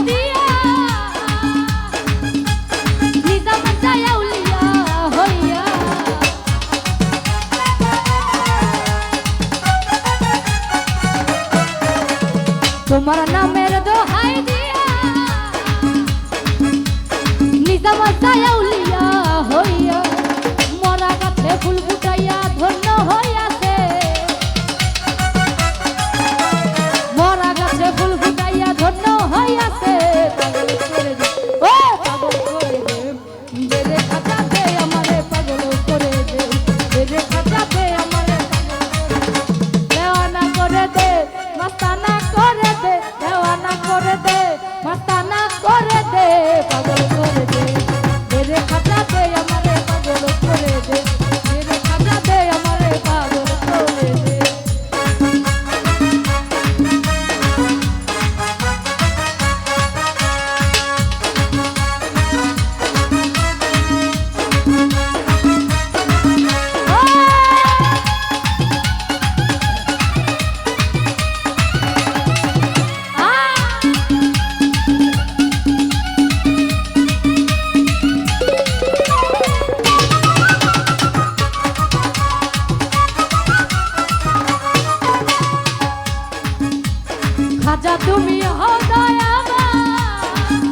দিয়া নিজাম যায় আউলিয়া হইয়া তোমার নামের দোহাই দিয়া নিজাম যায় আউলিয়া হইয়া মরা গাছে ফুল ফুটাইয়া ধন্য হইয়াছে মরা গাছে ফুল ফুটাইয়া ধন্য হইয়াছে পাগল করে দে ও পাগল করে দে বেরে খাজা দে আমারে পাগল করে দে বেরে খাজা দে আমারে দেওয়ানা করে দে মস্তানা করে দে দেওয়ানা করে দে মস্তানা করে দে পাগল করে দে বেরে খাজা দে আমারে পাগল করে দে বেরে খাজা দে আমারে পাগল করে দে খাজা তুমি হও দয়াবান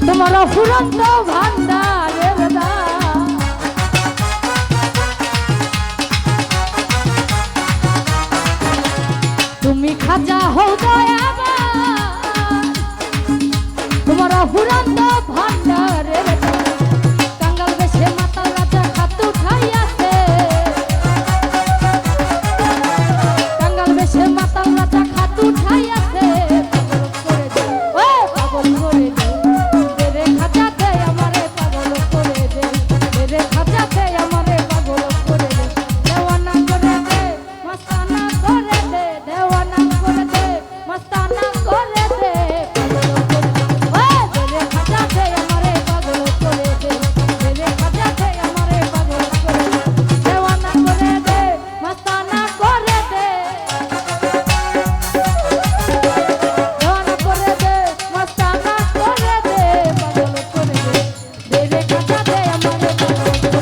তোমার ফুরন্ত ভান্ডারের দান তুমি খাজা হও দয়াবান তোমার ফুরন্ত ভান্ডারের দান কাঙ্গাল বেশে মাতাল রাজা হাত উঠাইয়াছে কাঙ্গাল বেশে মাতাল রাজা হাত উঠাইয়াছে পাগল করে দে বেরে খাজা দে আমারে পাগল করে দে বেরে খাজা দে আমারে পাগল করে দে দেওয়ানা করে দে মস্তানা করে দে দেওয়ানা করে দে মস্তানা করে দে বেরে খাজা দে আমারে পাগল করে দে বেরে খাজা দে আমারে পাগল করে দে দেওয়ানা করে দে মস্তানা করে দে দেওয়ানা করে দে মস্তানা করে দে পাগল করে দে বেরে খাজা দে আমারে পাগল করে দে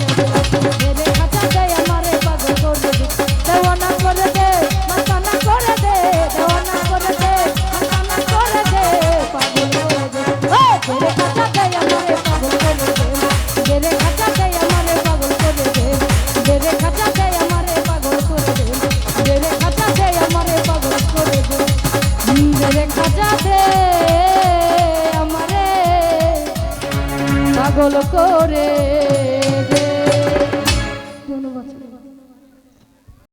বেরে খাজা দে আমারে পাগল করে দে দেওয়ানা করে দে মস্তানা করে দে দেওয়ানা করে দে মস্তানা করে দে পাগল করে দে বেরে খাজা দে আমারে পাগল করে দে বেরে খাজা দে আমারে পাগল করে দে বেরে খাজা দে আমারে পাগল করে দে বেরে খাজা দে আমারে পাগল করে দে বেরে খাজা দে আমারে পাগল করে